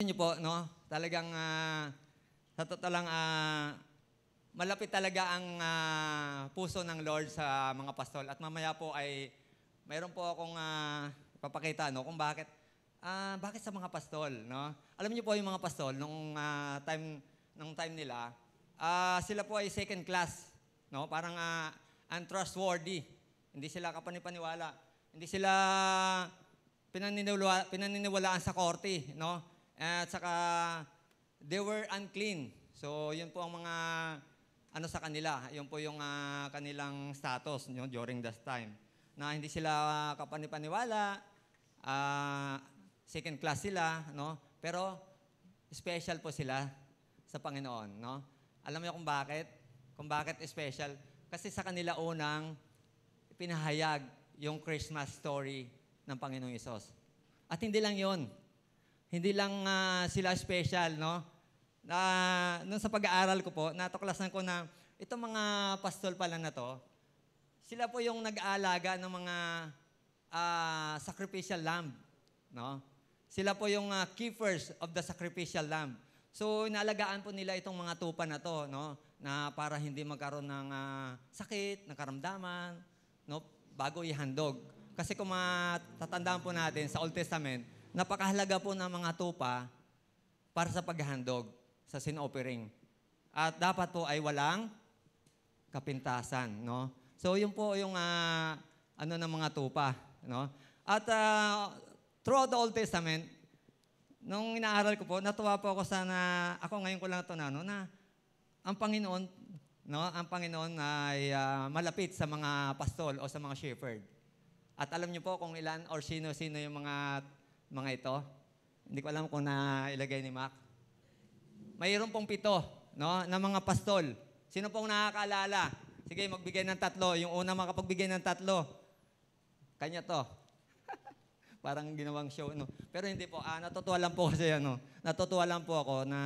Niyo po, no? Talagang sa totoo lang malapit talaga ang puso ng Lord sa mga pastol. At mamaya po ay mayroon po akong ipapakita no kung bakit sa mga pastol, no? Alam niyo po yung mga pastol nung time nila, sila po ay second class, no? Parang untrustworthy. Hindi sila kapanipaniwala. Hindi sila pinaniniwalaan sa korte, no? At saka they were unclean. So, yun po ang mga ano sa kanila. Yun po yung kanilang status, no, during that time. Na hindi sila kapanipaniwala, second class sila, no? Pero special po sila sa Panginoon, no? Alam niyo kung bakit? Kung bakit special? Kasi sa kanila unang pinahayag yung Christmas story ng Panginoong Hesus. At hindi lang yon. Hindi lang sila special, no? Nung sa pag-aaral ko po, natuklasan ko na itong mga pastol pala na to, sila po yung nag-aalaga ng mga sacrificial lamb, no? Sila po yung keepers of the sacrificial lamb. So, inaalagaan po nila itong mga tupa na to, no? Na para hindi magkaroon ng sakit, ng karamdaman, no? Bago ihandog. Kasi kung matatandaan po natin sa Old Testament, napakahalaga po ng mga tupa para sa paghahandog, sa sin offering. At dapat po ay walang kapintasan, no? So, yun po yung ng mga tupa, no? At throughout the Old Testament, nung inaaral ko po, natuwa po ako ako ngayon ko lang ito na ang Panginoon, no? Ang Panginoon ay malapit sa mga pastol o sa mga shepherd. At alam niyo po kung ilan or sino-sino yung mga ito. Hindi ko alam kung nailagay ni Mac. Mayroon pong 7, no, na mga pastol. Sino pong nakakaalala? Sige, magbigay ng 3. Yung una makapagbigay ng 3. Kanya to. Parang ginawang show, no? Pero hindi po, natutuwa lang po kasi, natutuwa lang po ako na,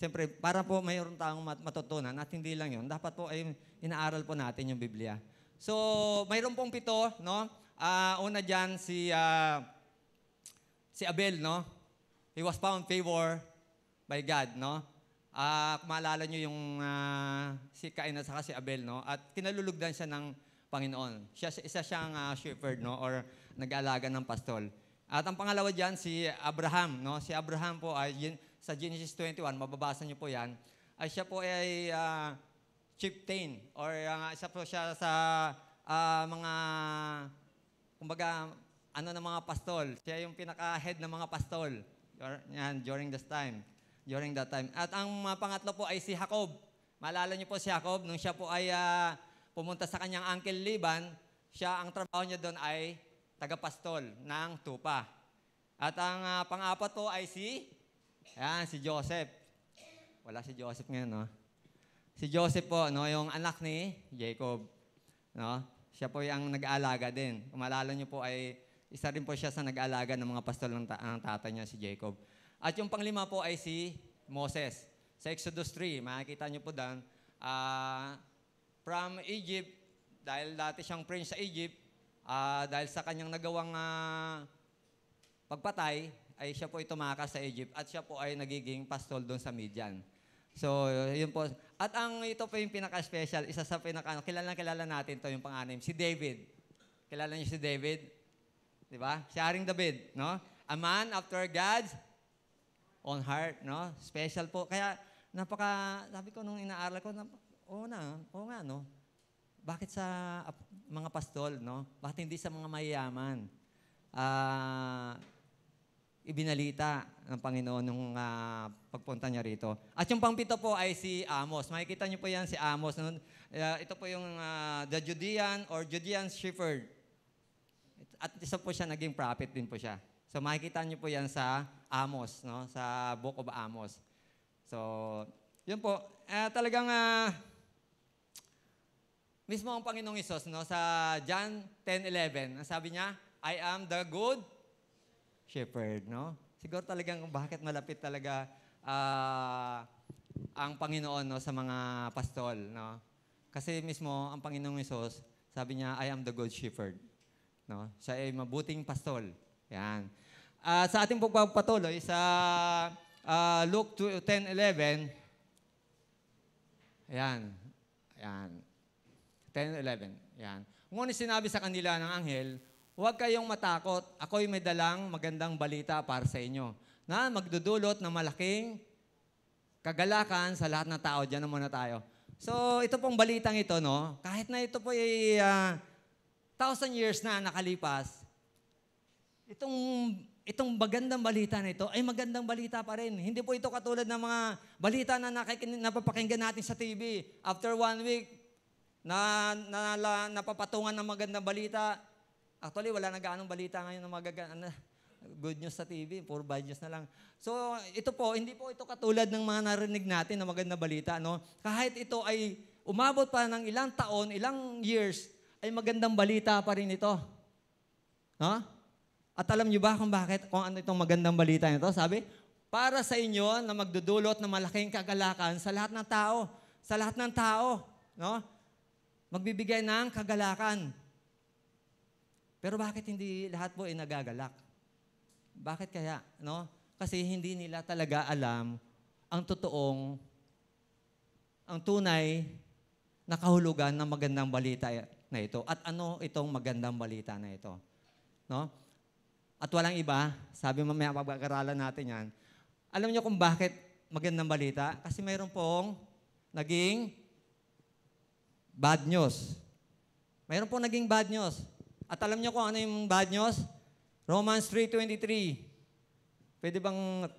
siyempre, para po mayroon tayong matutunan at hindi lang yun. Dapat po ay inaaral po natin yung Biblia. So, mayroon pong 7, no? Una dyan, si Abel, no? He was found favor by God, no? Kung maalala nyo yung si Cain at saka si Abel, no? At kinalulugdan siya ng Panginoon. Isa siyang shepherd, no? Or nag-aalaga ng pastol. At ang pangalawa dyan, si Abraham, no? Si Abraham po ay sa Genesis 21, mababasa nyo po yan, ay siya po ay chieftain or isa po siya sa mga kumbaga ng mga pastol. Siya yung pinaka-head ng mga pastol during that time. At ang pangatlo po ay si Jacob. Maalala niyo po si Jacob, nung siya po ay pumunta sa kanyang uncle Laban, ang trabaho niya doon ay tagapastol ng tupa. At ang pang-apat po ay si Joseph. Wala si Joseph ngayon, no? Si Joseph po, no, yung anak ni Jacob, no? Siya po yung nag-aalaga din. Kung maalala niyo po ay isa rin po siya sa nag-aalaga ng mga pastol ng tatay niya, si Jacob. At yung panglima po ay si Moses. Sa Exodus 3, makikita niyo po doon, from Egypt, dahil dati siyang prince sa Egypt, dahil sa kanyang nagawang pagpatay, ay siya po ay tumakas sa Egypt at siya po ay nagiging pastol doon sa Midian. So, yun po. At ito po yung pinaka-special, isa sa kilala natin to yung pang-anim, si David. Kilala niyo si David? Di ba? Si Haring David, no? A man after God's own heart, no? Special po. Kaya, sabi ko nung inaaral ko, oo nga, no? Bakit sa mga pastol, no? Bakit hindi sa mga mayayaman? Ibinalita ng Panginoon nung pagpunta niya rito. At yung pang-7 po ay si Amos. Makikita niyo po yan si Amos. Ito po yung the Judean shepherd. At isa po siya, naging prophet din po siya. So makikita niyo po yan sa Amos, no? Sa Book of Amos. So, yun po. Talagang mismo ang Panginoong Hesus, no? Sa John 10:11, sabi niya, I am the good shepherd, no? Siguro talagang bakit malapit talaga ang Panginoon, no, sa mga pastol, no? Kasi mismo ang Panginoong Hesus, sabi niya, I am the good shepherd, no? Siya ay mabuting pastol. Yan. Sa ating pagpapatuloy sa Luke 10:11, ayan, ayan, 10:11, ayan. Ngunit sinabi sa kanila ng anghel, huwag kayong matakot, ako'y may dalang magandang balita para sa inyo, na magdudulot ng malaking kagalakan sa lahat ng tao. Diyan na muna tayo. So, ito pong balitang ito, no, kahit na ito po ay 1,000 years na nakalipas, itong magandang balita na ito ay magandang balita pa rin. Hindi po ito katulad ng mga balita na napapakinggan natin sa TV. After 1 week, napapatungan ng magandang balita. Actually, wala na gaanong balita ngayon na good news sa TV. Puro bad news na lang. So, ito po, hindi po ito katulad ng mga narinig natin na magandang balita. No? Kahit ito ay umabot pa ng ilang taon, ilang years, ay magandang balita pa rin ito. No? At alam niyo ba kung bakit, kung ano itong magandang balita nito? Sabi, para sa inyo na magdudulot ng malaking kagalakan sa lahat ng tao. Sa lahat ng tao. No? Magbibigay ng kagalakan. Pero bakit hindi lahat po ay nagagalak? Bakit kaya? No? Kasi hindi nila talaga alam ang tunay na kahulugan ng magandang balita na ito. At ano itong magandang balita na ito? No? At walang iba, sabi mamaya pag-aaralan natin yan, alam niyo kung bakit magandang balita? Kasi mayroon pong naging bad news. Mayroon pong naging bad news. At alam niyo kung ano yung bad news? Romans 3:23. Pwede bang...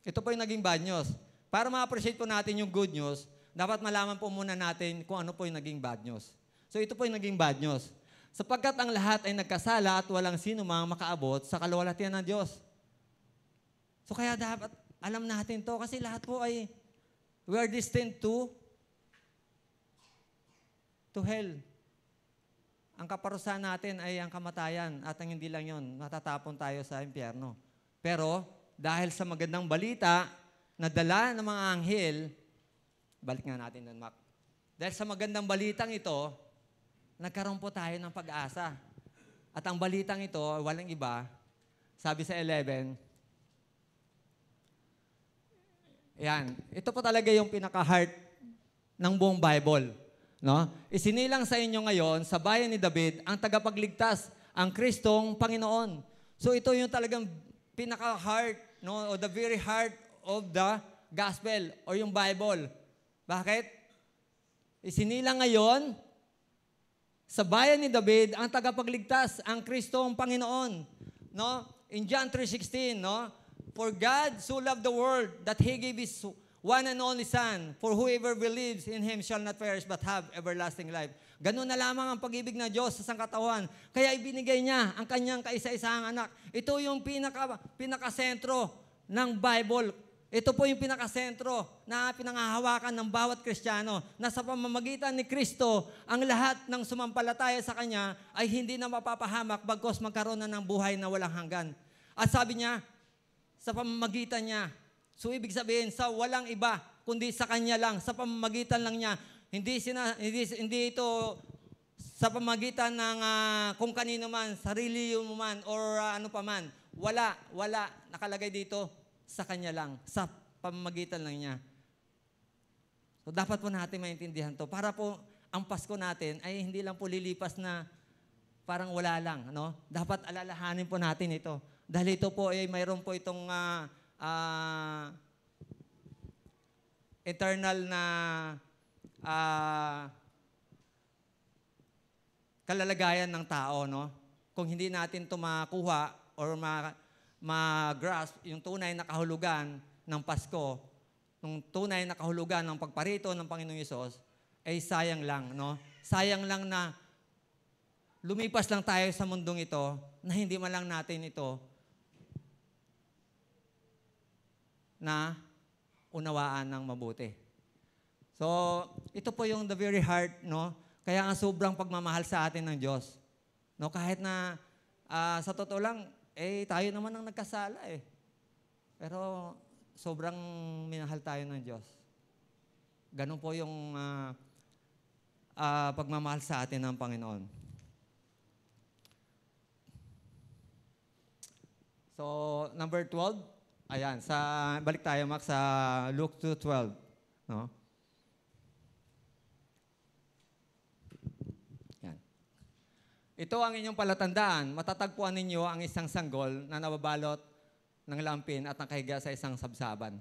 Ito po yung naging bad news. Para ma-appreciate po natin yung good news, dapat malaman po muna natin kung ano po yung naging bad news. So ito po yung naging bad news. Sapagkat ang lahat ay nagkasala at walang sino mang makaabot sa kaluwalhatian ng Diyos. So kaya dapat alam natin to kasi lahat po ay we are destined to hell. Ang kaparusahan natin ay ang kamatayan at ang hindi lang yun, matatapon tayo sa impyerno. Pero dahil sa magandang balita na dala ng mga anghel, balik nga natin doon, Mac. Dahil sa magandang balitang ito, nagkaroon po tayo ng pag-asa. At ang balitang ito, walang iba, sabi sa 11, yan, ito po talaga yung pinaka-heart ng buong Bible. No? Isinilang sa inyo ngayon, sa bayan ni David, ang tagapagligtas, ang Kristong Panginoon. So ito yung talagang pinaka-heart, no? O the very heart of the gospel o yung Bible. Bakit? Isinilang ngayon, sa bayan ni David, ang tagapagligtas, ang Kristong Panginoon. No? In John 3:16, no? For God so loved the world that He gave His one and only Son, for whoever believes in Him shall not perish but have everlasting life. Ganun na lamang ang pag-ibig ng Diyos sa sangkatawan. Kaya ibinigay niya ang kanyang kaisa-isahang anak. Ito yung pinakasentro ng Bible. Ito po yung pinakasentro na pinangahawakan ng bawat Kristiyano na sa pamamagitan ni Kristo, ang lahat ng sumampalataya sa Kanya ay hindi na mapapahamak bagkos magkaroon na ng buhay na walang hanggan. At sabi niya, sa pamamagitan niya, so ibig sabihin, sa walang iba, kundi sa Kanya lang, sa pamamagitan lang niya, hindi ito sa pamamagitan ng kung kanino man, sarili mo man, or ano pa man. Wala, nakalagay dito, sa Kanya lang, sa pamamagitan lang niya. So dapat po natin maintindihan to. Para po ang Pasko natin ay hindi lang po lilipas na parang wala lang. No? Dapat alalahanin po natin ito. Dahil ito po ay mayroon po itong eternal na kalalagayan ng tao. No? Kung hindi natin ito makuha or ma-grasp yung tunay na kahulugan ng Pasko, yung tunay na kahulugan ng pagparito ng Panginoong Hesus, ay sayang lang, no? Sayang lang na lumipas lang tayo sa mundong ito na hindi man lang natin ito na unawaan ng mabuti. So, ito po yung the very heart, no? Kaya ang sobrang pagmamahal sa atin ng Diyos. No? Kahit na sa totoo lang, tayo naman ang nagkasala eh. Pero sobrang minahal tayo ng Diyos. Ganun po yung pagmamahal sa atin ng Panginoon. So, number 12. Ayan, balik tayo, Max, sa Luke 2:12. No? Yan. Ito ang inyong palatandaan. Matatagpuan ninyo ang isang sanggol na nababalot ng lampin at nakahiga sa isang sabsaban.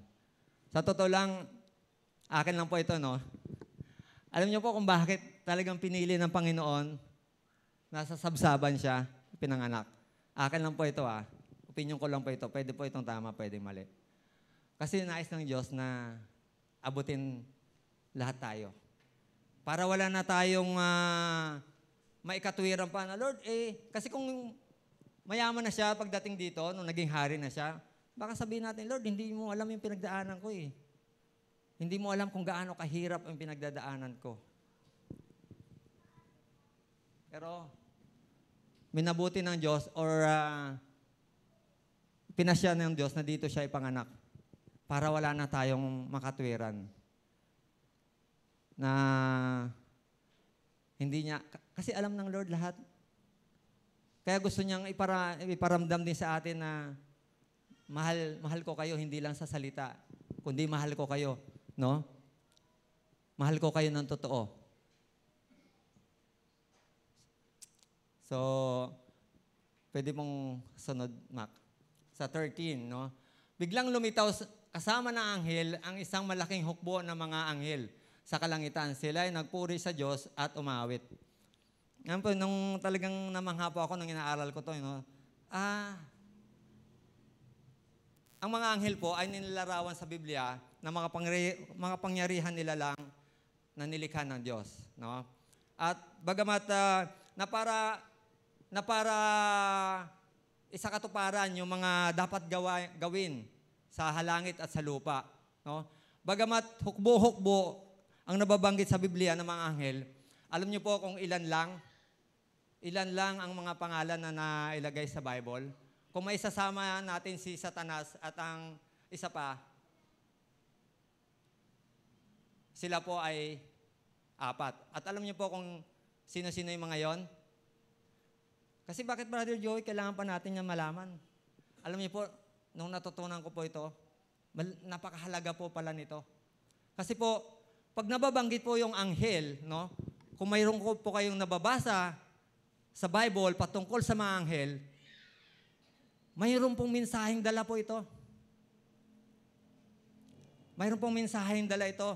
Sa totoo lang, akin lang po ito, no? Alam niyo po kung bakit talagang pinili ng Panginoon, nasa sabsaban siya, pinanganak. Akin lang po ito, Opinion ko lang po ito. Pwede po itong tama, pwede mali. Kasi nais ng Diyos na abutin lahat tayo. Para wala na tayong maikatwiran pa na, Lord, kasi kung mayaman na siya pagdating dito, nung naging hari na siya, baka sabihin natin, Lord, hindi mo alam yung pinagdaanan ko eh. Hindi mo alam kung gaano kahirap ang pinagdadaanan ko. Pero, minabuti ng Diyos or pinasya ng Diyos na dito siya ipanganak para wala na tayong makatwiran. Na hindi niya, kasi alam ng Lord lahat. Kaya gusto niyang iparamdam din sa atin na mahal ko kayo hindi lang sa salita, kundi mahal ko kayo, no? Mahal ko kayo ng totoo. So, pwede mong sunod, Mac. Sa 13, no? Biglang lumitaw kasama ng anghel ang isang malaking hukbo ng mga anghel sa kalangitan. Sila ay nagpuri sa Diyos at umawit. Ngayon po, nung talagang namangha po ako nung inaaral ko to, no? Ang mga anghel po ay nilalarawan sa Biblia na mga pangyarihan nila lang na nilikha ng Diyos, no? At bagamat na para isakatuparan yung mga dapat gawin sa halangit at sa lupa, no? Bagamat hukbo-hukbo ang nababanggit sa Biblia ng mga anghel, alam niyo po kung ilan lang ang mga pangalan na nailagay sa Bible. Kung may isasama natin si Satanas at ang isa pa, sila po ay 4. At alam niyo po kung sino-sino yung mga yon? Kasi bakit, Brother Joey, kailangan pa natin niya malaman? Alam niyo po, nung natutunan ko po ito, napakahalaga po pala nito. Kasi po, pag nababanggit po yung anghel, no? Kung mayroon po kayong nababasa sa Bible patungkol sa mga anghel, mayroon pong mensaheng dala po ito. Mayroon pong mensaheng dala ito.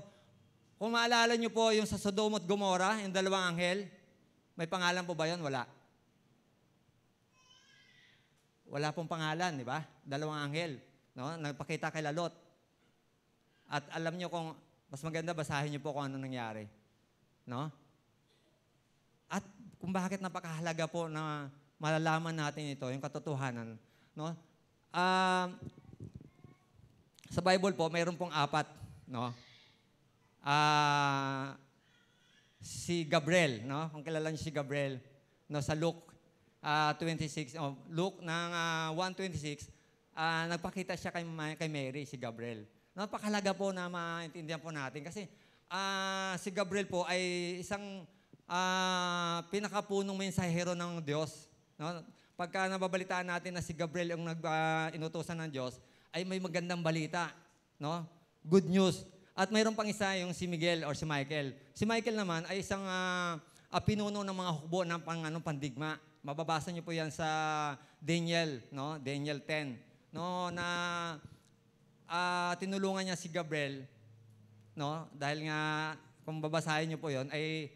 Kung maalala niyo po yung sa Sodom at Gomorrah, yung dalawang anghel, may pangalan po ba yun? Wala. Wala pong pangalan, di ba? Dalawang anghel, no? Nagpakita kay Lot. At alam niyo kung, mas maganda basahin niyo po kung ano nangyari. No? At kung bakit napakahalaga po na malalaman natin ito, yung katotohanan. No? Sa Bible po, mayroon pong 4. No? Si Gabriel, no? Kung kilala niyo si Gabriel, no? Sa Luke 26, Luke ng 1:26, nagpakita siya kay Mary, si Gabriel. Napakahalaga po na maintindihan po natin kasi si Gabriel po ay isang pinakapunong mensahero ng Diyos. No? Pagka nababalitaan natin na si Gabriel ang inutusan ng Diyos, ay may magandang balita. No? Good news. At mayroon pang isa, yung si Miguel or si Michael. Si Michael naman ay isang pinuno ng mga hukbo ng pandigma. Mababasa niyo po yan sa Daniel, no? Daniel 10. No? Na tinulungan niya si Gabriel, no? Dahil nga, kung babasahin niyo po yon, ay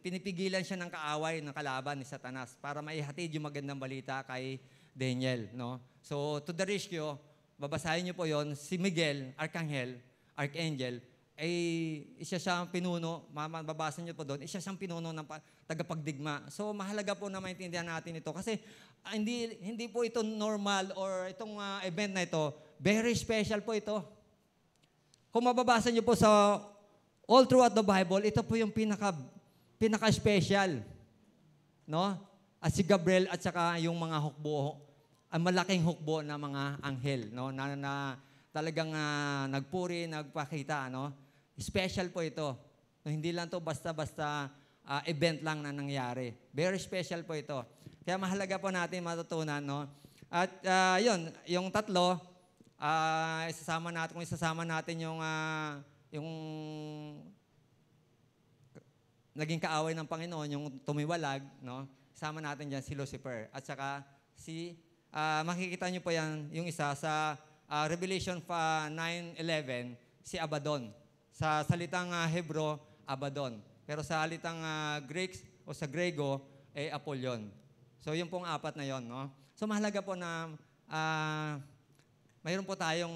pinipigilan siya ng kaaway, ng kalaban ni Satanas para maihatid yung magandang balita kay Daniel, no? So, to the rescue, babasahin niyo po yon, si Miguel, Archangel, ay isa siyang pinuno, mababasa niyo po doon, isa siyang pinuno ng tagapagdigma. So, mahalaga po na maintindihan natin ito kasi hindi po ito normal or itong event na ito, very special po ito. Kung mababasa niyo po sa all throughout the Bible, ito po yung pinaka-special. No? At si Gabriel at saka yung mga hukbo, ang malaking hukbo na mga anghel, no? Na talagang nagpuri, nagpakita, no? Special po ito. No, hindi lang to basta-basta event lang na nangyari. Very special po ito. Kaya mahalaga po natin matutunan, no? At yun, yung tatlo, kung isasama natin yung naging kaaway ng Panginoon, yung tumiwalag, no? Isama natin dyan si Lucifer. At saka makikita nyo po yan, yung isa sa Revelation 9:11, si Abaddon. Sa salitang Hebro, Abaddon. Pero sa salitang Greek o sa Grego, Apollyon. So yun pong apat na yon, no? So mahalaga po na mayroon po tayong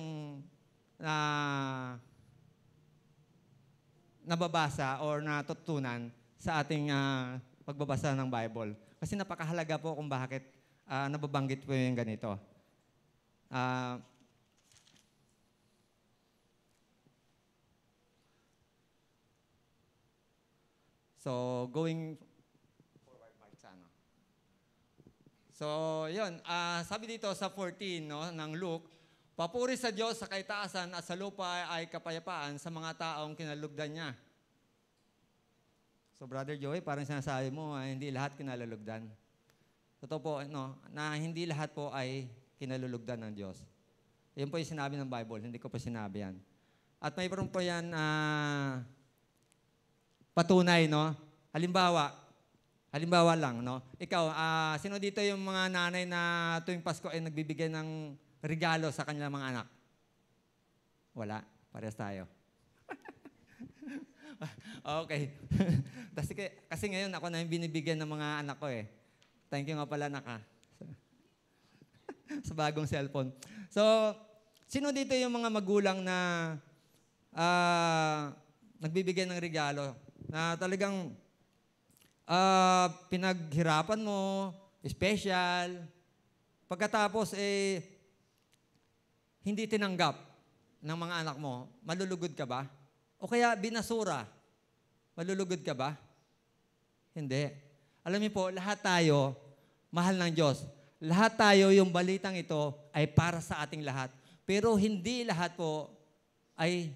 nababasa or natutunan sa ating pagbabasa ng Bible. Kasi napakahalaga po kung bakit nababanggit po yung ganito. So, going forward back sa ano. So, yun. Sabi dito sa 14, no, ng Luke, papuri sa Diyos sa kaitaasan at sa lupa ay kapayapaan sa mga taong kinalugdan niya. So, Brother Joey, parang sinasabi mo, hindi lahat kinalulugdan. Totoo po, no, na hindi lahat po ay kinalulugdan ng Diyos. Yan po yung sinabi ng Bible, hindi ko po sinabi yan. At mayroon po yan patunay, no? Halimbawa lang, no? Ikaw, sino dito yung mga nanay na tuwing Pasko ay nagbibigay ng regalo sa kanilang mga anak? Wala. Parehas tayo. Okay. Kasi ngayon ako na yung binibigyan ng mga anak ko eh. Thank you nga pala, anak. Sa bagong cellphone. So, sino dito yung mga magulang na nagbibigay ng regalo? Na talagang pinaghirapan mo, special, pagkatapos hindi tinanggap ng mga anak mo, malulugod ka ba? O kaya binasura, malulugod ka ba? Hindi. Alam niyo po, lahat tayo, mahal ng Diyos. Lahat tayo, yung balitang ito ay para sa ating lahat. Pero hindi lahat po ay,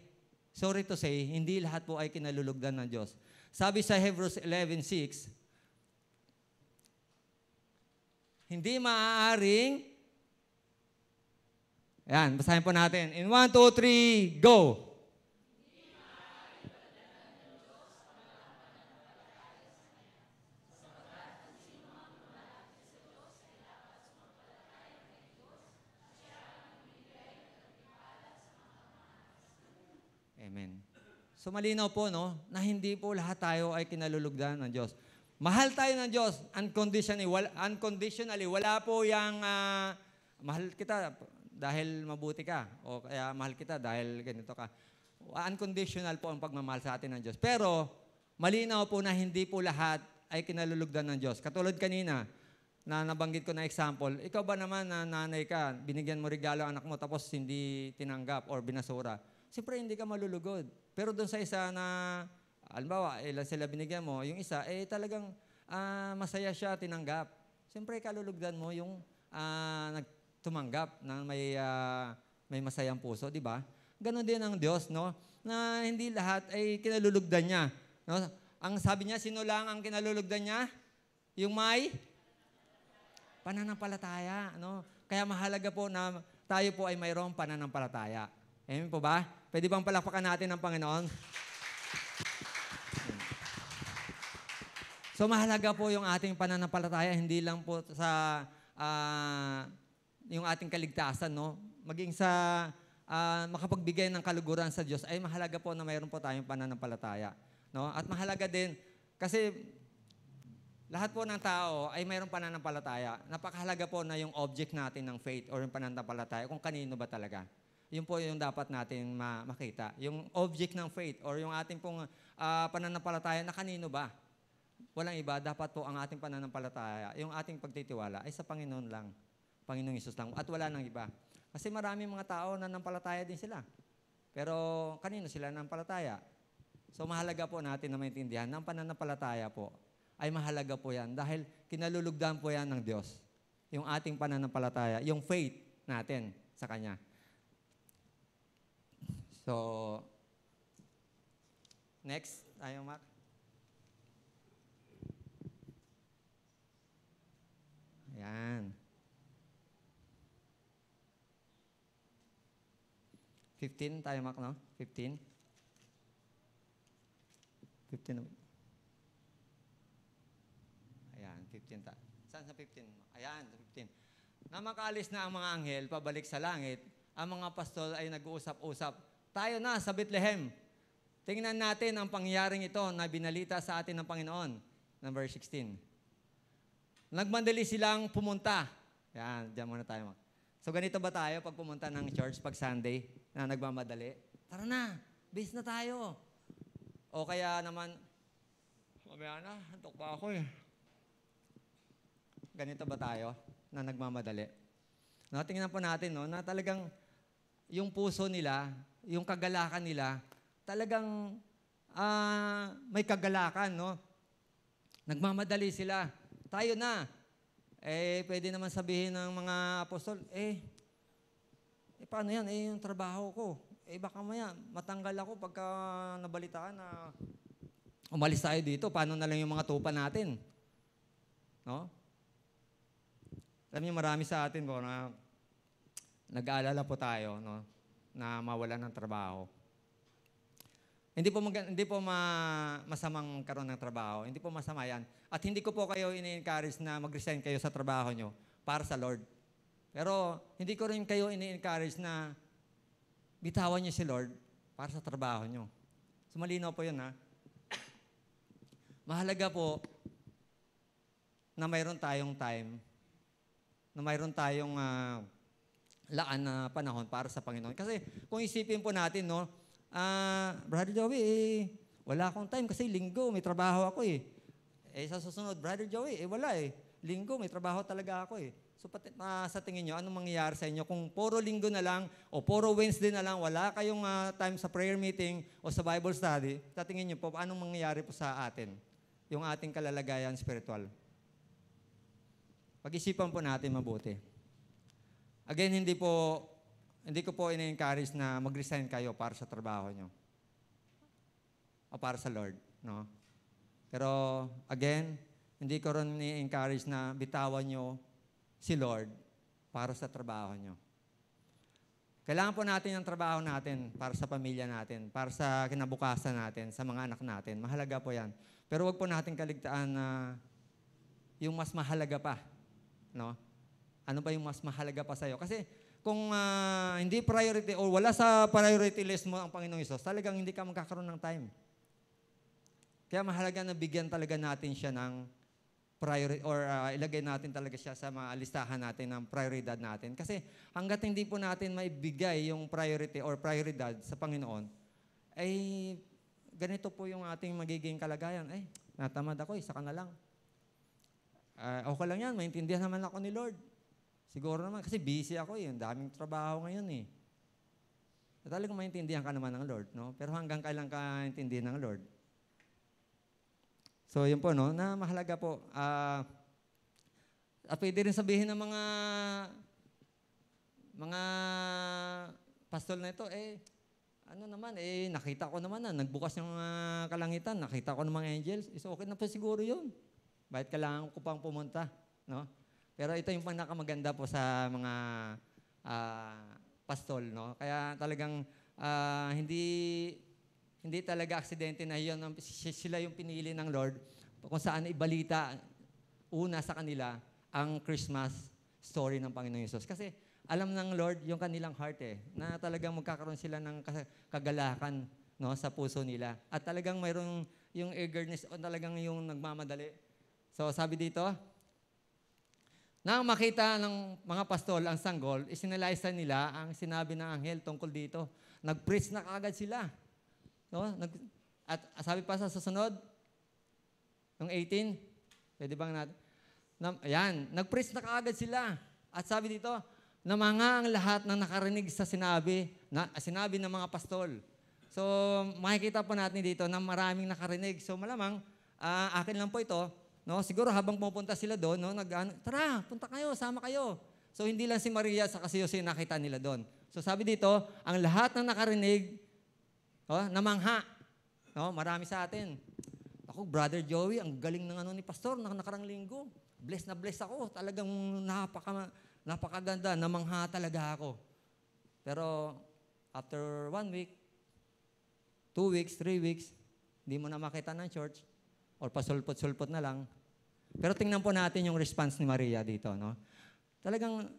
sorry to say, hindi lahat po ay kinalulugdan ng Diyos. Sabi sa Hebrews 11:6, hindi maaaring, yan, basahin po natin. In 1, 2, 3, go! Amen. So malinaw po, no, na hindi po lahat tayo ay kinalulugdan ng Diyos. Mahal tayo ng Diyos unconditionally. Wala po yung mahal kita dahil mabuti ka o kaya mahal kita dahil ganito ka. Unconditional po ang pagmamahal sa atin ng Diyos. Pero malinaw po na hindi po lahat ay kinalulugdan ng Diyos. Katulad kanina na nabanggit ko na example, ikaw ba naman na nanay ka, binigyan mo regalo ang anak mo tapos hindi tinanggap or binasura? Siyempre, hindi ka malulugod. Pero doon sa isa na, halimbawa, ilan sila binigyan mo, yung isa, talagang masaya siya, tinanggap. Siyempre, kalulugdan mo yung nagtumanggap na may masayang puso, di ba? Ganon din ang Diyos, no? Na hindi lahat ay kinalulugdan niya. No? Ang sabi niya, sino lang ang kinalulugdan niya? Yung may pananampalataya, no? Kaya mahalaga po na tayo po ay mayroong pananampalataya. Amen po ba? Pwede bang palakpakan natin ang Panginoon? So mahalaga po yung ating pananampalataya, hindi lang po sa yung ating kaligtasan, no? Maging sa makapagbigay ng kaluguran sa Diyos, ay mahalaga po na mayroon po tayong pananampalataya. No? At mahalaga din, kasi lahat po ng tao ay mayroong pananampalataya. Napakahalaga po na yung object natin ng faith or yung pananampalataya, kung kanino ba talaga. Yun po yung dapat natin makita. Yung object ng faith or yung ating pong pananampalataya na kanino ba? Walang iba. Dapat po ang ating pananampalataya, yung ating pagtitiwala ay sa Panginoon lang. Panginoong Hesus lang. At wala nang iba. Kasi maraming mga tao na nampalataya din sila. Pero kanino sila nampalataya? So mahalaga po natin na maintindihan ng pananampalataya po ay mahalaga po yan dahil kinalulugdan po yan ng Diyos. Yung ating pananampalataya, yung faith natin sa Kanya. So, next, tayo, Mac. Ayan. 15 tayo, Mac, no? 15. 15. Ayan, 15. Saan sa 15? Ayan, 15. Na makaalis na ang mga anghel, pabalik sa langit, ang mga pastol ay nag-uusap-usap. Tayo na sa Bethlehem. Tingnan natin ang pangyayaring ito na binalita sa atin ng Panginoon. Number 16. Nagmadali silang pumunta. Yan, dyan muna tayo. So ganito ba tayo pag pumunta ng church pag Sunday na nagmamadali? Tara na, base na tayo. O kaya naman, mamaya na, hantok pa ako eh. Ganito ba tayo na nagmamadali? No, tingnan po natin no, na talagang yung puso nila, yung kagalakan nila, talagang may kagalakan, no? Nagmamadali sila. Tayo na. Pwede naman sabihin ng mga apostol, paano yan? Yung trabaho ko. Baka maya, matanggal ako pagka nabalitaan na umalis tayo dito. Paano na lang yung mga tupa natin? No? Alam niyo, marami sa atin po na nag-aalala po tayo, no? Na mawalan ng trabaho. Hindi po masamang karoon ng trabaho. Hindi po masama yan. At hindi ko po kayo ini-encourage na mag-resign kayo sa trabaho nyo para sa Lord. Pero hindi ko rin kayo ini-encourage na bitawan nyo si Lord para sa trabaho nyo. So malinaw po yun, ha? Mahalaga po na mayroon tayong time, na mayroon tayong laan na panahon para sa Panginoon. Kasi kung isipin po natin, no, Brother Joey, wala akong time kasi linggo, may trabaho ako eh. Sa susunod, Brother Joey, wala eh. Linggo, may trabaho talaga ako eh. So sa tingin nyo, anong mangyayari sa inyo? Kung puro linggo na lang o puro Wednesday na lang, wala kayong time sa prayer meeting o sa Bible study, sa tingin nyo po, anong mangyayari po sa atin? Yung ating kalalagayan spiritual. Pag-isipan po natin mabuti. Again, hindi ko po ina-encourage na mag-resign kayo para sa trabaho nyo. O para sa Lord, no? Pero, again, hindi ko rin i-encourage na bitawan nyo si Lord para sa trabaho nyo. Kailangan po natin ang trabaho natin para sa pamilya natin, para sa kinabukasan natin, sa mga anak natin. Mahalaga po yan. Pero wag po natin kaligtaan na yung mas mahalaga pa, no? Ano ba yung mas mahalaga pa sa'yo? Kasi kung hindi priority o wala sa priority list mo ang Panginoong Hesus, talagang hindi ka magkakaroon ng time. Kaya mahalaga na bigyan talaga natin siya ng priority or ilagay natin talaga siya sa mga listahan natin ng prioridad natin. Kasi hanggat hindi po natin maibigay yung priority or prioridad sa Panginoon, ay ganito po yung ating magiging kalagayan. Natamad ako, saka na lang. Okay lang yan, maintindihan naman ako ni Lord. Siguro naman, kasi busy ako ang daming trabaho ngayon eh. Talagang maintindihan ka naman ng Lord, no? Pero hanggang kailan ka intindihan ng Lord? So, yun po, no? Na mahalaga po. Pwede rin sabihin ng mga pastol na ito, nakita ko naman na, nagbukas yung kalangitan, nakita ko ng mga angels, okay na po siguro yun. Bakit kailangan ko pang pumunta, no? Pero ito yung pinakamaganda po sa mga pastol, no? Kaya talagang hindi talaga aksidente na yun. Sila yung pinili ng Lord kung saan ibalita una sa kanila ang Christmas story ng Panginoong Hesus. Kasi alam ng Lord yung kanilang heart na talagang magkakaroon sila ng kagalakan, no, sa puso nila. At talagang mayroong yung eagerness o talagang yung nagmamadali. So sabi dito, nang makita ng mga pastol ang sanggol, isinalaysay nila ang sinabi ng anghel tungkol dito. Nag-preach na kaagad sila. No? At sabi pa sa susunod, yung 18, pwede bang natin? Ayan, nag-preach na kaagad sila. At sabi dito, namanga ang lahat ng nakarinig sa sinabi ng mga pastol. So, makikita po natin dito na maraming nakarinig. So, malamang, akin lang po ito. No, siguro habang pupunta sila doon, no, tara, punta kayo, sama kayo. So hindi lang si Maria sa si Jose nakita nila doon. So sabi dito, ang lahat ng nakarinig, namangha. No, marami sa atin. Ako, Brother Joey, ang galing ng ni Pastor, nakarang linggo. Bless na bless ako. Talagang napakaganda, namangha talaga ako. Pero After 1 week, 2 weeks, 3 weeks, hindi mo na makita ng church or pasulpot-sulpot na lang. Pero tingnan po natin yung response ni Maria dito, no? Talagang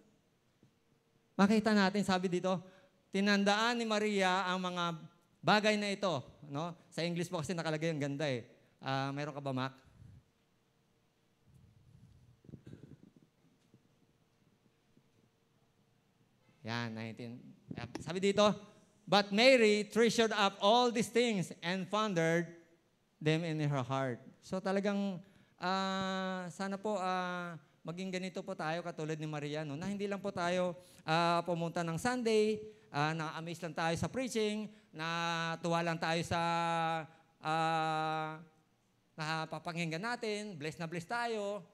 makita natin, sabi dito, tinandaan ni Maria ang mga bagay na ito, no? Sa English po kasi nakalagay yung ganda eh. Mayroon ka ba, Mac? Yan, 19. Sabi dito, but Mary treasured up all these things and pondered them in her heart. So talagang, sana po maging ganito po tayo katulad ni Maria, no? Na hindi lang po tayo pumunta ng Sunday, na-amaze lang tayo sa preaching, na tuwa lang tayo sa napapakinggan natin, bless na bless tayo.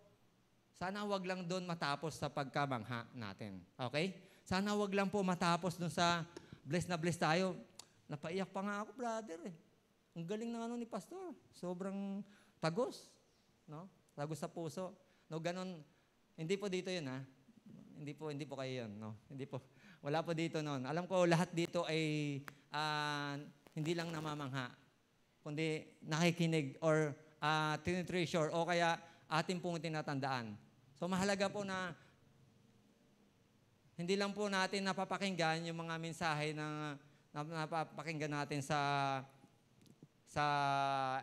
Sana wag lang doon matapos sa pagkamangha natin. Okay? Sana wag lang po matapos doon sa bless na bless tayo. Napaiyak pa nga ako, brother eh. Ang galing ng ni pastor. Sobrang tagos. No? Tagos sa puso. No, ganun. Hindi po dito yun, ha? Hindi po kayo yun, no? Hindi po. Wala po dito noon. Alam ko lahat dito ay hindi lang namamangha, kundi nakikinig or tinitreasure o kaya ating pong tinatandaan. So mahalaga po na hindi lang po natin napapakinggan yung mga mensahe na napapakinggan natin sa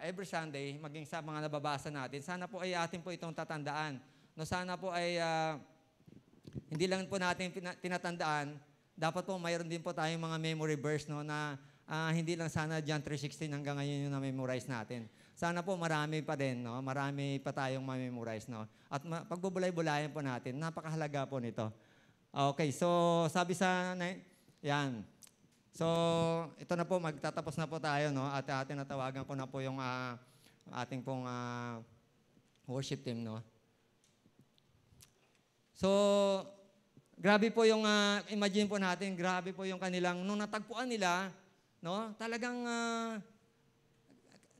every Sunday, maging sa mga nababasa natin. Sana po ay atin po itong tatandaan. No, sana po ay hindi lang po natin tinatandaan, dapat po mayroon din po tayong mga memory verse, no, na hindi lang sana John 3:16 hanggang ngayon yung na-memorize natin. Sana po marami pa din, no? Marami pa tayong ma-memorize, no? At pagbubulay-bulayan po natin, napakahalaga po nito. Okay, so sabi yan. So ito na po, magtatapos na po tayo, no? At atin natawagan ko na po yung ating pong worship team, no? So, grabe po yung, imagine po natin, grabe po yung kanilang, nung natagpuan nila, no, talagang,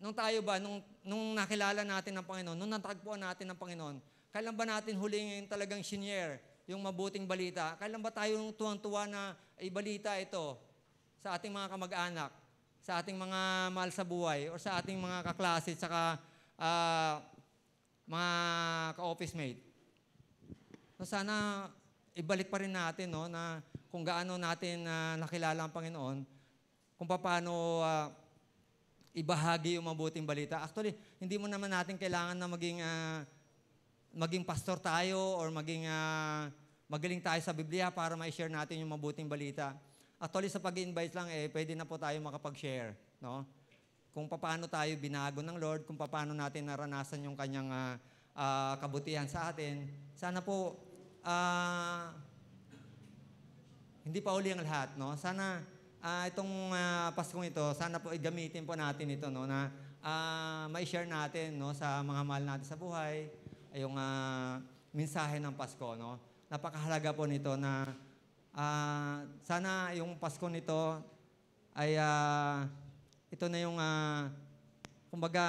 nung tayo ba, nung nakilala natin ng Panginoon, nung natagpuan natin ng Panginoon, kailan ba natin huling talagang shinare yung mabuting balita? Kailan ba tayo tuwang-tuwa na ibalita ito sa ating mga kamag-anak, sa ating mga mahal sa buhay, o sa ating mga kaklase, saka mga ka-office mate? So sana ibalik pa rin natin, no, na kung gaano natin nakilala ang Panginoon, kung paano ibahagi yung mabuting balita. Actually, hindi mo naman natin kailangan na maging pastor tayo or magaling tayo sa Biblia para ma-share natin yung mabuting balita. Actually, sa pag-invite lang, pwede na po tayo makapag-share, no? Kung paano tayo binago ng Lord, kung paano natin naranasan yung kanyang kabutihan sa atin. Sana po, hindi pa uli ang lahat, no? Sana itong Paskong ito, sana po gamitin po natin ito, no, na ma-share natin, no, sa mga mahal natin sa buhay, yung mensahe ng Pasko, no? Napakahalaga po nito na sana yung Pasko nito ay ito na yung kumbaga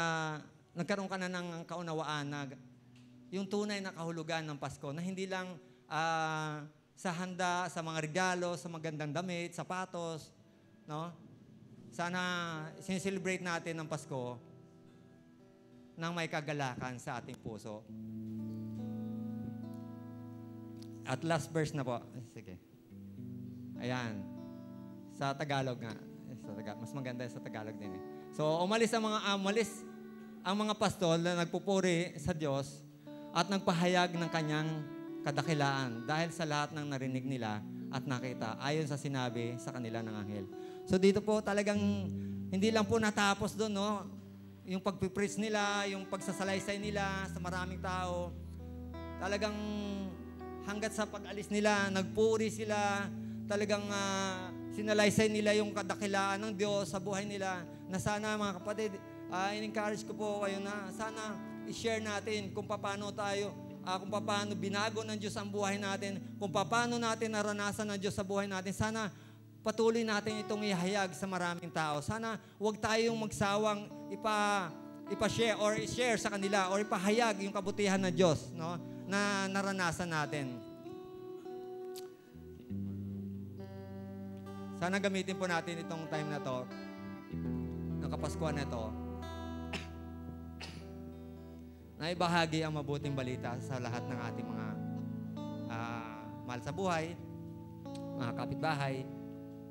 nagkaroon ka na ng kaunawaan na yung tunay na kahulugan ng Pasko, na hindi lang sa handa, sa mga regalo, sa magandang damit, sapatos, no? Sana sineselebrate natin ang Pasko ng may kagalakan sa ating puso. At last verse na po. Sige. Ayan. Sa Tagalog nga. Mas maganda sa Tagalog din eh. So, umalis ang mga pastol na nagpupuri sa Diyos at nagpahayag ng kanyang kadakilaan dahil sa lahat ng narinig nila at nakita ayon sa sinabi sa kanila ng anghel. So dito po talagang hindi lang po natapos doon, no? Yung pagpipreach nila, yung pagsasalaysay nila sa maraming tao. Talagang hanggat sa pag-alis nila, nagpuri sila, talagang sinalaysay nila yung kadakilaan ng Diyos sa buhay nila, na sana mga kapatid, in-encourage ko po kayo na sana i-share natin kung paano tayo, kung paano binago ng Diyos ang buhay natin, kung paano natin naranasan ng Diyos sa buhay natin. Sana patuloy natin itong ihayag sa maraming tao. Sana huwag tayong magsawang ipa-share or i-share sa kanila or ipahayag yung kabutihan ng Diyos, no, na naranasan natin. Sana gamitin po natin itong time na to, ng Kapaskuhan na to, na ibahagi ang mabuting balita sa lahat ng ating mga mahal sa buhay, mga kapitbahay,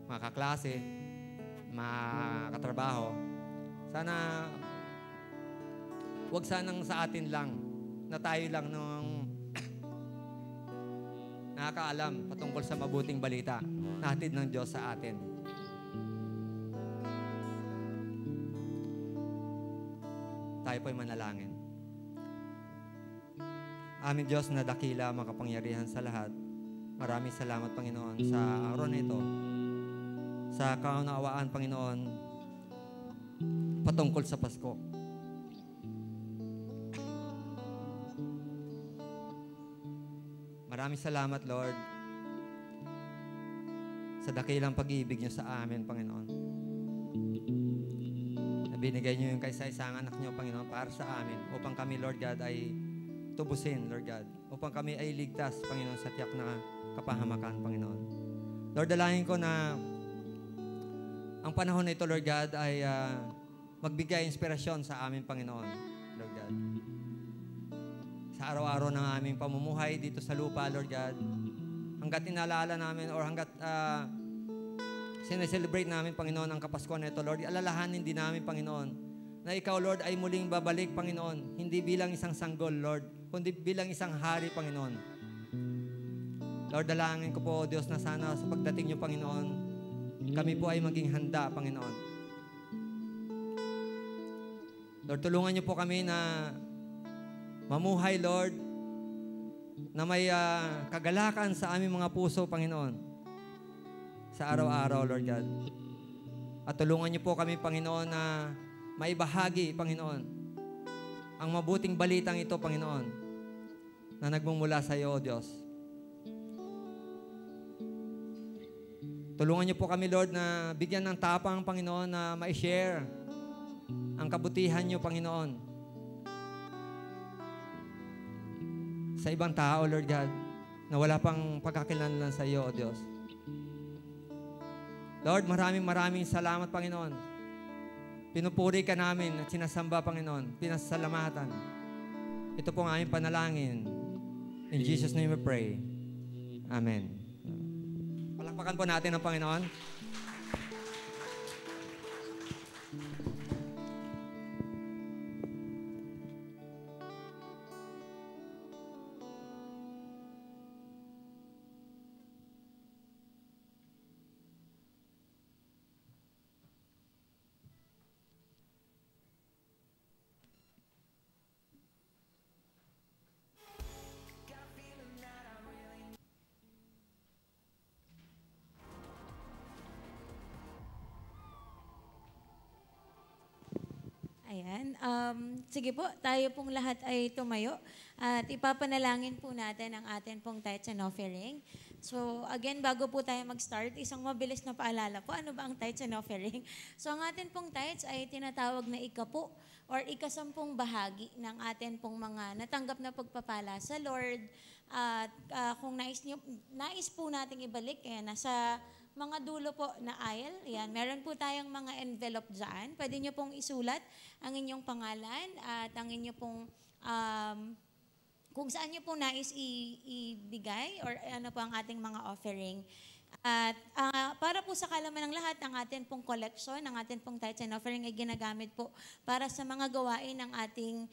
mga kaklase, mga katrabaho. Sana, wag sanang sa atin lang, na tayo lang nung nakakaalam patungkol sa mabuting balita na hatid ng Diyos sa atin. Tayo po'y manalangin. Aming Diyos na dakila, makapangyarihan sa lahat. Maraming salamat, Panginoon, sa araw na ito. Sa kaunawaan, Panginoon, patungkol sa Pasko. Maraming salamat, Lord, sa dakilang pag-ibig niyo sa amin, Panginoon. Na binigay niyo yung kaisa-isang anak niyo, Panginoon, para sa amin, upang kami, Lord God, ay tubusin, Lord God, upang kami ay ligtas, Panginoon, sa tiyak na kapahamakan, Panginoon. Lord, dalangin ko na ang panahon na ito, Lord God, ay magbigay inspirasyon sa amin, Panginoon, Lord God. Sa araw-araw ng aming pamumuhay dito sa lupa, Lord God, hanggat inaalala namin or hanggat sineselebrate namin, Panginoon, ang Kapaskuhan na ito, Lord, alalahanin din namin, Panginoon, na Ikaw, Lord, ay muling babalik, Panginoon, hindi bilang isang sanggol, Lord, kundi bilang isang hari, Panginoon. Lord, dalangin ko po, Diyos, na sana sa pagdating niyo, Panginoon, kami po ay maging handa, Panginoon. Lord, tulungan niyo po kami na mamuhay, Lord, na may kagalakan sa aming mga puso, Panginoon, sa araw-araw, Lord God. At tulungan niyo po kami, Panginoon, na maibahagi, Panginoon, ang mabuting balitang ito, Panginoon, na nagmumula sa iyo, O Diyos. Tulungan niyo po kami, Lord, na bigyan ng tapang, Panginoon, na ma-share ang kabutihan niyo, Panginoon, sa ibang tao, Lord God, na wala pang pagkakilanlan sa iyo, O Diyos. Lord, maraming salamat, Panginoon. Pinupuri ka namin at sinasamba, Panginoon. Pinasalamatan. Ito po ang aming panalangin. In Jesus' name we pray. Amen. Palakpakan po natin ang Panginoon. Ayan. Sige po, tayo pong lahat ay tumayo at ipapanalangin po natin ang atin pong tithes and offering. So again, bago po tayo mag-start, isang mabilis na paalala po, ano ba ang tithes and offering? So ang atin pong tithes ay tinatawag na ikapo or ikasampung bahagi ng atin pong mga natanggap na pagpapala sa Lord. At kung nais po nating ibalik, nasa mga dulo po na aisle, yan, meron po tayong mga envelope dyan. Pwede nyo pong isulat ang inyong pangalan at ang inyong pong, kung saan nyo po nais ibigay or ano po ang ating mga offering. At para po sa kalaman ng lahat, ang atin pong collection, ang atin pong tithes and offering ay ginagamit po para sa mga gawain ng ating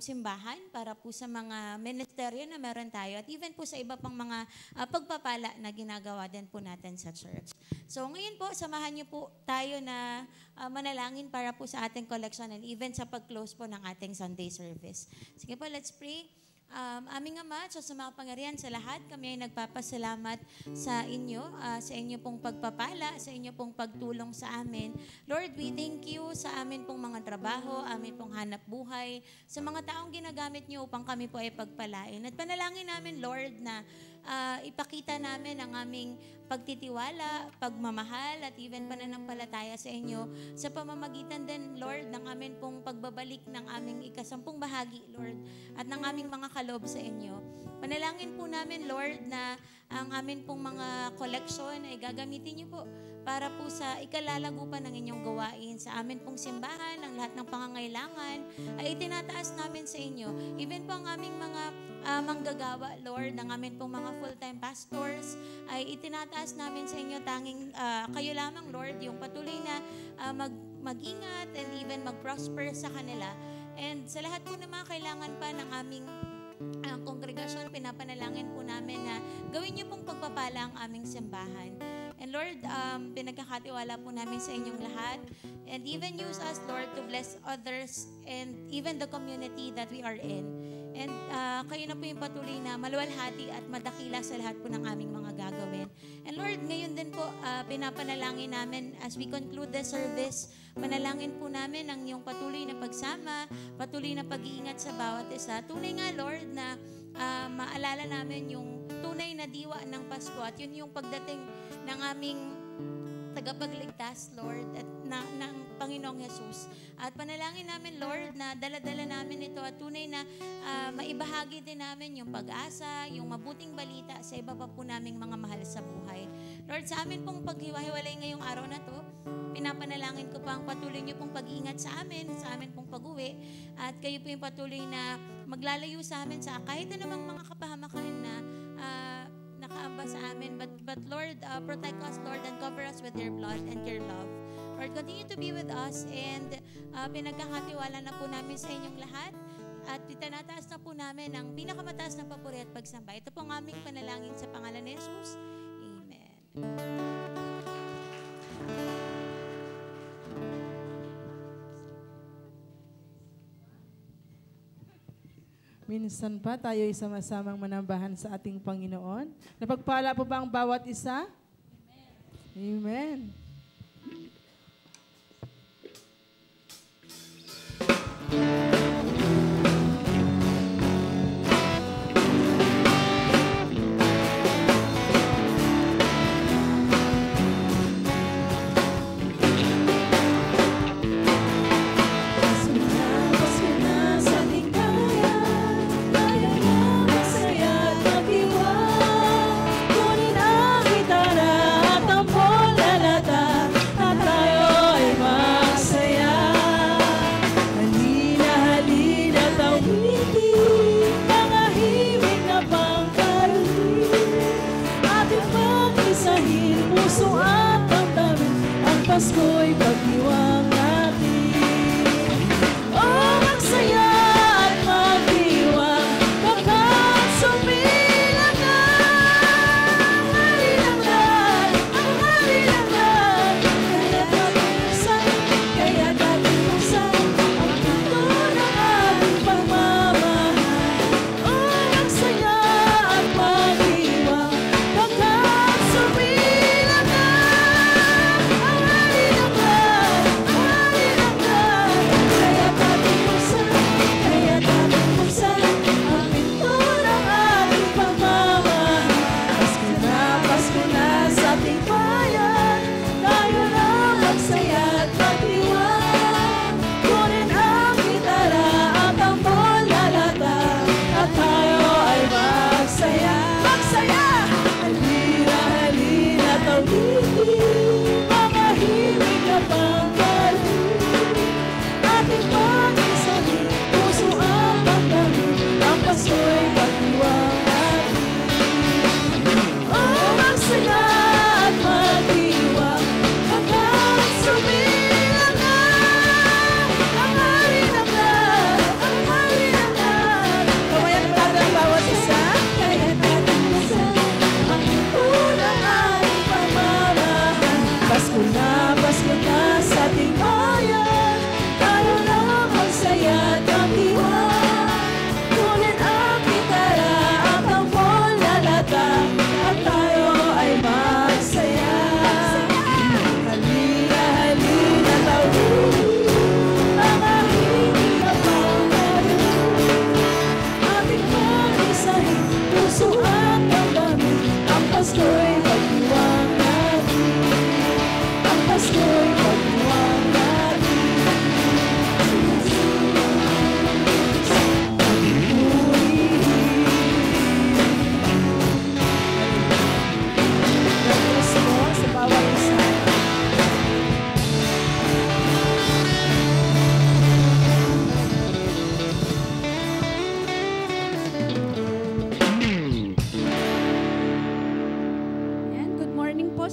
simbahan, para po sa mga ministeryo na meron tayo, at even po sa iba pang mga pagpapala na ginagawa din po natin sa church. So ngayon po, samahan niyo po tayo na manalangin para po sa ating collection and even sa pag-close po ng ating Sunday service. Sige po, let's pray. Aming Ama, Diyos sa makapangyarihan sa lahat, kami ay nagpapasalamat sa inyo pong pagpapala, sa inyo pong pagtulong sa amin. Lord, we thank you sa amin pong mga trabaho, amin pong hanap buhay, sa mga taong ginagamit niyo upang kami po ay pagpalain. At panalangin namin, Lord, na ipakita namin ang aming pagtitiwala, pagmamahal, at even pananampalataya sa inyo sa pamamagitan din, Lord, ng amin pong pagbabalik ng aming ikasampung bahagi, Lord, at ng aming mga kaloob sa inyo. Panalangin po namin, Lord, na ang amin pong mga collection ay gagamitin niyo po para po sa ikalalago pa ng inyong gawain sa amin pong simbahan, ang lahat ng pangangailangan ay itinataas namin sa inyo. Even po ang aming mga manggagawa, Lord, ng amin pong mga full-time pastors ay itinataas namin sa inyo. Tanging kayo lamang, Lord, yung patuloy na mag-ingat and even mag-prosper sa kanila. And sa lahat po ng mga kailangan pa ng aming kongregasyon, pinapanalangin po namin na gawin niyo pong pagpapala ang aming simbahan. And Lord, pinagkakatiwala po namin sa inyong lahat. And even use us, Lord, to bless others and even the community that we are in. And kayo na po yung patuloy na maluwalhati at madakila sa lahat po ng aming mga gagawin. And Lord, ngayon din po, pinapanalangin namin as we conclude the service, manalangin po namin ang iyong patuloy na pagsama, patuloy na pag-iingat sa bawat isa. Tunay nga, Lord, na maalala namin yung tunay na diwa ng Pasko at yun yung pagdating ng aming tagapagligtas, Lord, at ng Panginoong Jesus. At panalangin namin, Lord, na dala-dala namin ito at tunay na maibahagi din namin yung pag-asa, yung mabuting balita sa iba pa po naming mga mahal sa buhay. Lord, sa amin pong paghiwa-hiwalay ngayong araw na to, pinapanalangin ko pa ang patuloy niyo pong pag-iingat sa amin pong pag-uwi, at kayo po yung patuloy na maglalayo sa amin sa kahit anumang mga kapahamakan na nakaamba sa amin. But Lord, protect us, Lord, and cover us with your blood and your love. Lord, continue to be with us, and pinagkakatiwala na po namin sa inyong lahat at itinataas na po namin ang pinakamataas na papuri at pagsamba. Ito po ang aming panalangin sa pangalan ni Jesus. Amen. Minsan pa tayo ay sama-samang manambahan sa ating Panginoon. Napagpala po ba ang bawat isa? Amen. Amen. Pasko'y pag-iwang natin. Oh, magsaya at mag-iwang, baka sumilang na. Ang halilangan, kaya't ating buksan ang pinto ng ating pagmamahal. Oh, magsaya at mag-iwang, baka sumilang na.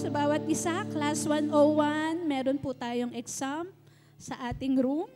sa bawat isa. Class 101, meron po tayong exam sa ating room.